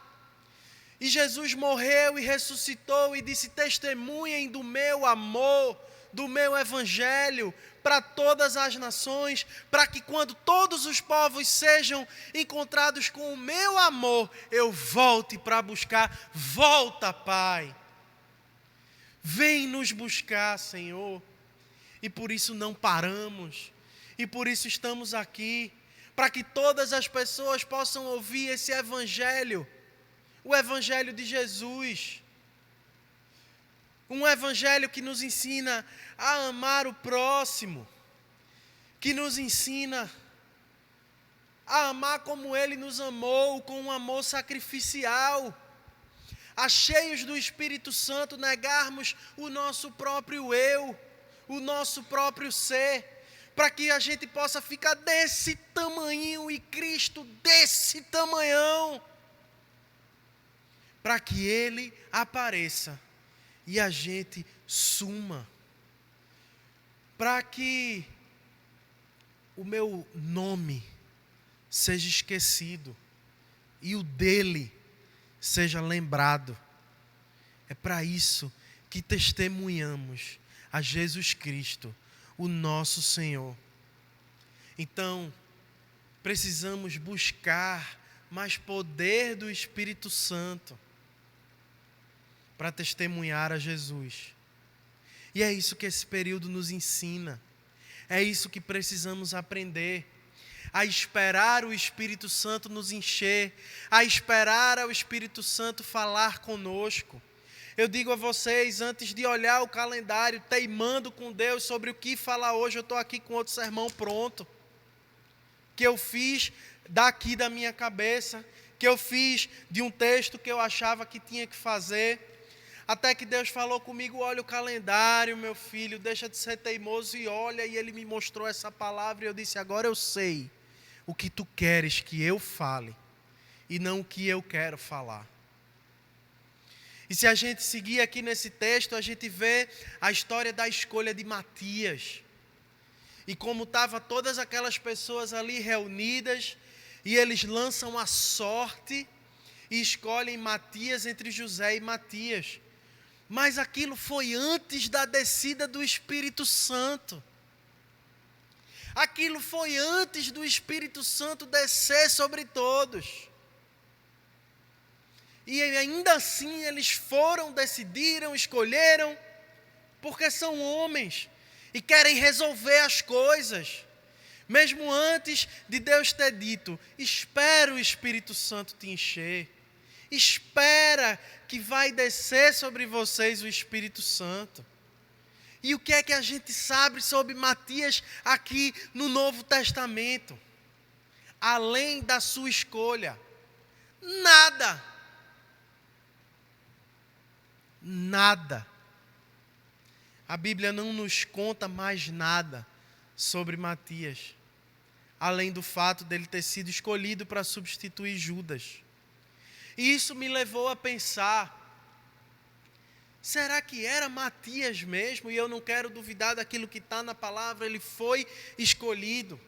E Jesus morreu e ressuscitou e disse: testemunhem do meu amor, do meu evangelho, para todas as nações, para que quando todos os povos sejam encontrados com o meu amor, eu volte para buscar. Volta, Pai. Vem nos buscar, Senhor. E por isso não paramos. E por isso estamos aqui, para que todas as pessoas possam ouvir esse evangelho, o evangelho de Jesus. Um evangelho que nos ensina a amar o próximo, que nos ensina a amar como Ele nos amou, com um amor sacrificial, a cheios do Espírito Santo negarmos o nosso próprio eu, o nosso próprio ser, para que a gente possa ficar desse tamanhinho e Cristo desse tamanhão, para que Ele apareça e a gente suma, para que o meu nome seja esquecido e o dele seja lembrado. É para isso que testemunhamos a Jesus Cristo, o nosso Senhor. Então, precisamos buscar mais poder do Espírito Santo para testemunhar a Jesus. E é isso que esse período nos ensina. É isso que precisamos aprender. A esperar o Espírito Santo nos encher, a esperar o Espírito Santo falar conosco. Eu digo a vocês, antes de olhar o calendário, teimando com Deus sobre o que falar hoje, eu estou aqui com outro sermão pronto, que eu fiz daqui da minha cabeça, que eu fiz de um texto que eu achava que tinha que fazer, até que Deus falou comigo: olha o calendário, meu filho, deixa de ser teimoso e olha, e Ele me mostrou essa palavra, e eu disse: agora eu sei o que tu queres que eu fale, e não o que eu quero falar. E se a gente seguir aqui nesse texto, a gente vê a história da escolha de Matias. E como estavam todas aquelas pessoas ali reunidas, e eles lançam a sorte e escolhem Matias entre José e Matias. Mas aquilo foi antes da descida do Espírito Santo. Aquilo foi antes do Espírito Santo descer sobre todos. E ainda assim eles foram, decidiram, escolheram, porque são homens e querem resolver as coisas. Mesmo antes de Deus ter dito: espera o Espírito Santo te encher. Espera que vai descer sobre vocês o Espírito Santo. E o que é que a gente sabe sobre Matias aqui no Novo Testamento? Além da sua escolha, nada. Nada. A Bíblia não nos conta mais nada sobre Matias, além do fato dele ter sido escolhido para substituir Judas. E isso me levou a pensar: será que era Matias mesmo? E eu não quero duvidar daquilo que está na palavra, ele foi escolhido.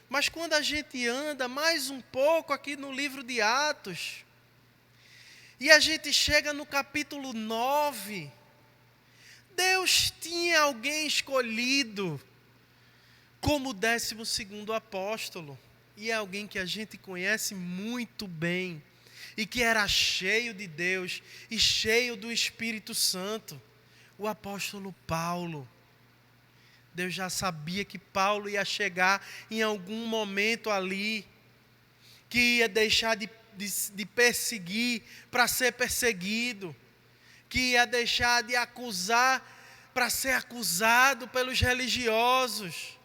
Mas quando a gente anda mais um pouco aqui no livro de Atos, e a gente chega no capítulo 9, Deus tinha alguém escolhido como 12º apóstolo. E é alguém que a gente conhece muito bem, e que era cheio de Deus e cheio do Espírito Santo, o apóstolo Paulo. Deus já sabia que Paulo ia chegar em algum momento ali, que ia deixar de perseguir para ser perseguido, que ia deixar de acusar para ser acusado pelos religiosos.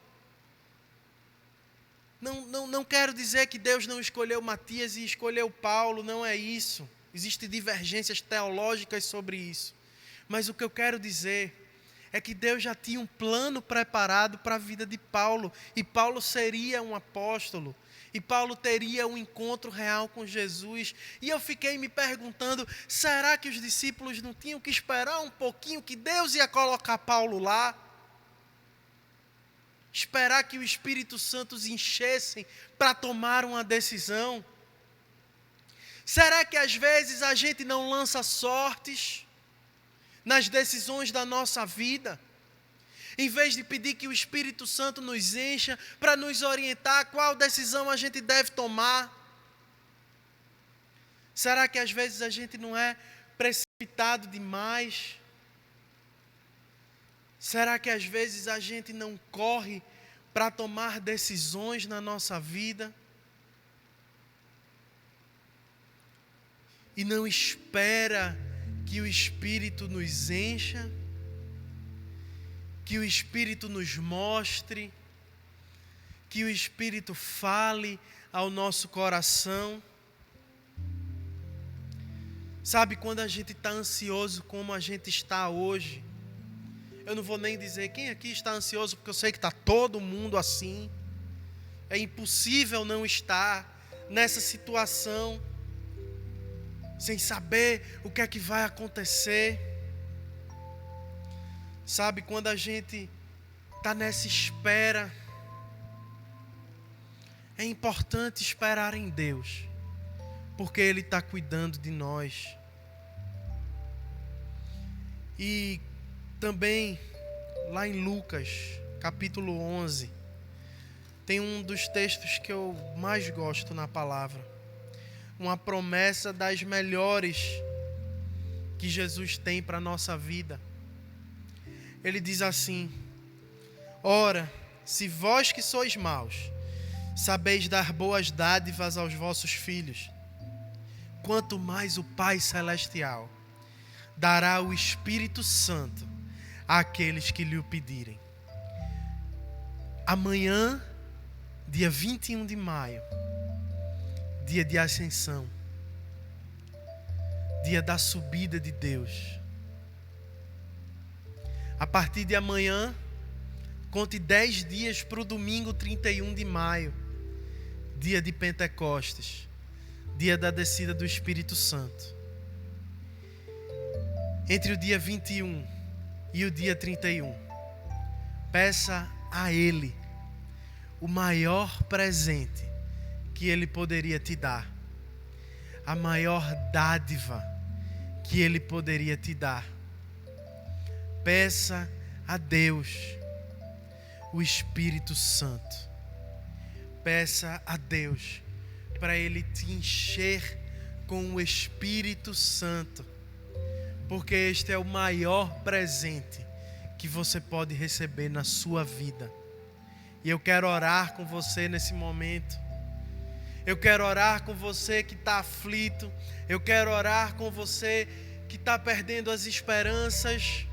Não quero dizer que Deus não escolheu Matias e escolheu Paulo, não é isso. Existem divergências teológicas sobre isso. Mas o que eu quero dizer é que Deus já tinha um plano preparado para a vida de Paulo, e Paulo seria um apóstolo. E Paulo teria um encontro real com Jesus. E eu fiquei me perguntando: será que os discípulos não tinham que esperar um pouquinho que Deus ia colocar Paulo lá? Esperar que o Espírito Santo os enchessem para tomar uma decisão? Será que às vezes a gente não lança sortes nas decisões da nossa vida? Em vez de pedir que o Espírito Santo nos encha para nos orientar qual decisão a gente deve tomar? Será que às vezes a gente não é precipitado demais? Será que às vezes a gente não corre para tomar decisões na nossa vida? E não espera que o Espírito nos encha? Que o Espírito nos mostre, que o Espírito fale ao nosso coração. Sabe, quando a gente está ansioso como a gente está hoje, eu não vou nem dizer quem aqui está ansioso, porque eu sei que está todo mundo assim. É impossível não estar nessa situação, sem saber o que é que vai acontecer. Sabe, quando a gente está nessa espera, É importante esperar em Deus, porque Ele está cuidando de nós. E também, lá em Lucas, capítulo 11, tem um dos textos que eu mais gosto na palavra. Uma promessa das melhores que Jesus tem para a nossa vida. Ele diz assim: ora, se vós que sois maus, sabeis dar boas dádivas aos vossos filhos, quanto mais o Pai Celestial dará o Espírito Santo àqueles que lhe o pedirem. Amanhã, dia 21 de maio, dia de ascensão, dia da subida de Deus. A partir de amanhã, conte 10 dias para o domingo 31 de maio, dia de Pentecostes, dia da descida do Espírito Santo. Entre o dia 21 e o dia 31, peça a Ele o maior presente que Ele poderia te dar, a maior dádiva que Ele poderia te dar. Peça a Deus o Espírito Santo. Peça a Deus para Ele te encher com o Espírito Santo, porque este é o maior presente que você pode receber na sua vida. E eu quero orar com você nesse momento. Eu quero orar com você que está aflito. Eu quero orar com você que está perdendo as esperanças,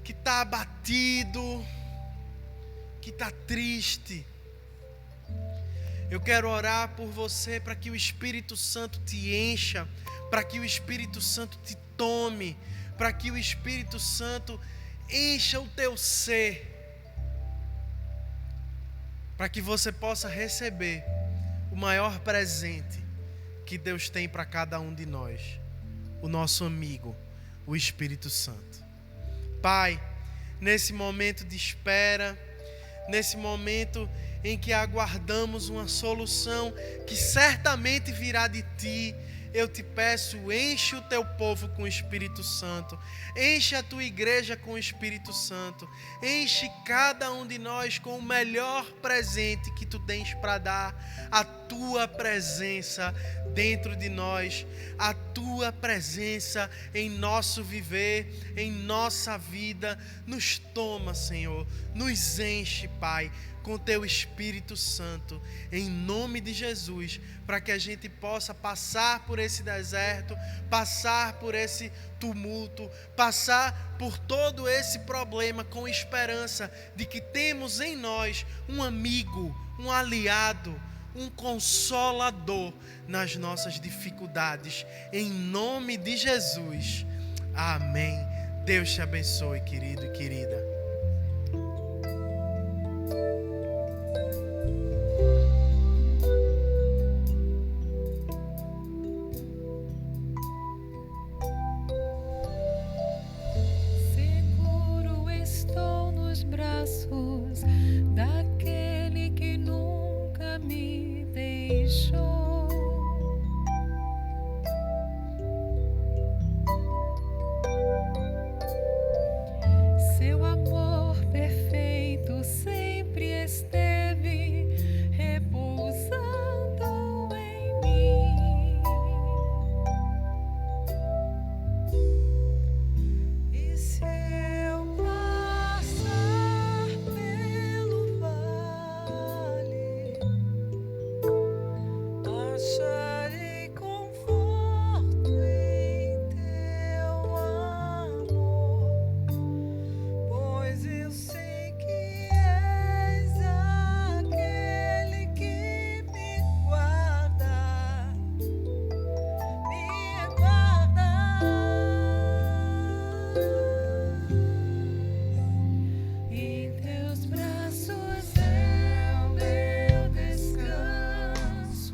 que está abatido, que está triste. Eu quero orar por você para que o Espírito Santo te encha, para que o Espírito Santo te tome, para que o Espírito Santo encha o teu ser, para que você possa receber o maior presente que Deus tem para cada um de nós, o nosso amigo, o Espírito Santo. Pai, nesse momento de espera, nesse momento em que aguardamos uma solução que certamente virá de Ti, eu te peço, enche o teu povo com o Espírito Santo, enche a tua igreja com o Espírito Santo, enche cada um de nós com o melhor presente que tu tens para dar, a tua presença dentro de nós, a tua presença em nosso viver, em nossa vida. Nos toma, Senhor, nos enche, Pai, com teu Espírito Santo, em nome de Jesus, para que a gente possa passar por esse deserto, passar por esse tumulto, passar por todo esse problema com esperança de que temos em nós um amigo, um aliado, um consolador nas nossas dificuldades, em nome de Jesus. Amém. Deus te abençoe, querido e querida. Seguro estou nos braços daquele que nunca me deixou. Seu amor perfeito sempre esteve repousando em mim. E se eu passar pelo vale, acharei conforto em teu amor, pois eu sei que és aquele que me guarda, me guarda. Em teus braços é o meu descanso.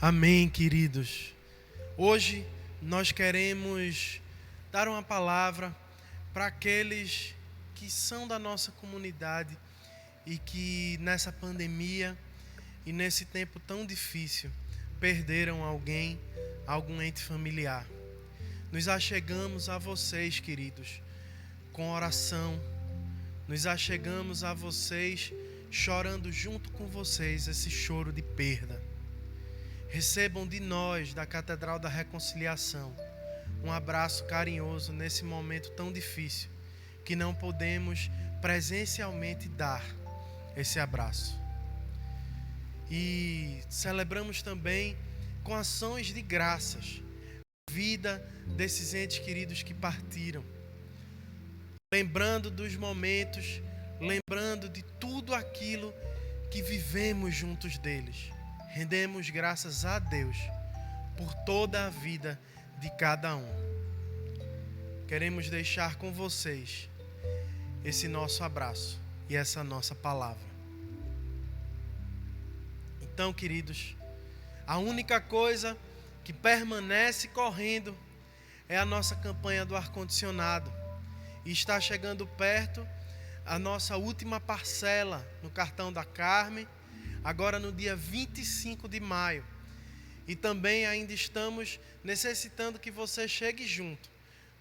Amém, queridos. Hoje nós queremos dar uma palavra para aqueles que são da nossa comunidade e que nessa pandemia e nesse tempo tão difícil perderam alguém, algum ente familiar. Nos achegamos a vocês, queridos, com oração. Nos achegamos a vocês chorando junto com vocês esse choro de perda. Recebam de nós, da Catedral da Reconciliação, um abraço carinhoso nesse momento tão difícil, que não podemos presencialmente dar esse abraço. E celebramos também com ações de graças a vida desses entes queridos que partiram. Lembrando dos momentos, lembrando de tudo aquilo que vivemos juntos deles. Rendemos graças a Deus por toda a vida de cada um. Queremos deixar com vocês esse nosso abraço e essa nossa palavra. Então, queridos, a única coisa que permanece correndo é a nossa campanha do ar-condicionado. E está chegando perto a nossa última parcela no cartão da Carmen, agora no dia 25 de maio. E também ainda estamos necessitando que você chegue junto,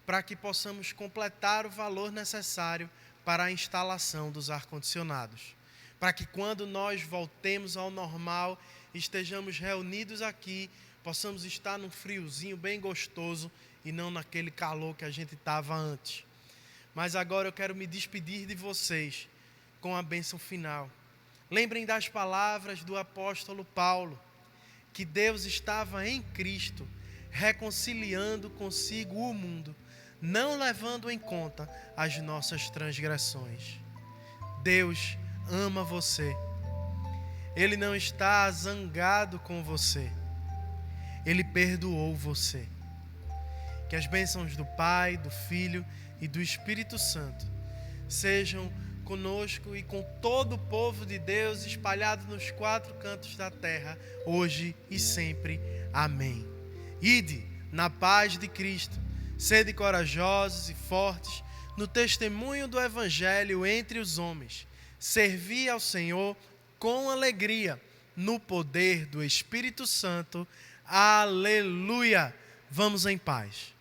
para que possamos completar o valor necessário para a instalação dos ar-condicionados. Para que quando nós voltemos ao normal, estejamos reunidos aqui, possamos estar num friozinho bem gostoso e não naquele calor que a gente estava antes. Mas agora eu quero me despedir de vocês com a bênção final. Lembrem das palavras do apóstolo Paulo, que Deus estava em Cristo, reconciliando consigo o mundo, não levando em conta as nossas transgressões. Deus ama você. Ele não está zangado com você. Ele perdoou você. Que as bênçãos do Pai, do Filho e do Espírito Santo sejam conosco e com todo o povo de Deus espalhado nos 4 cantos da terra, hoje e sempre. Amém. Ide na paz de Cristo, sede corajosos e fortes no testemunho do Evangelho entre os homens. Servi ao Senhor com alegria, no poder do Espírito Santo. Aleluia! Vamos em paz.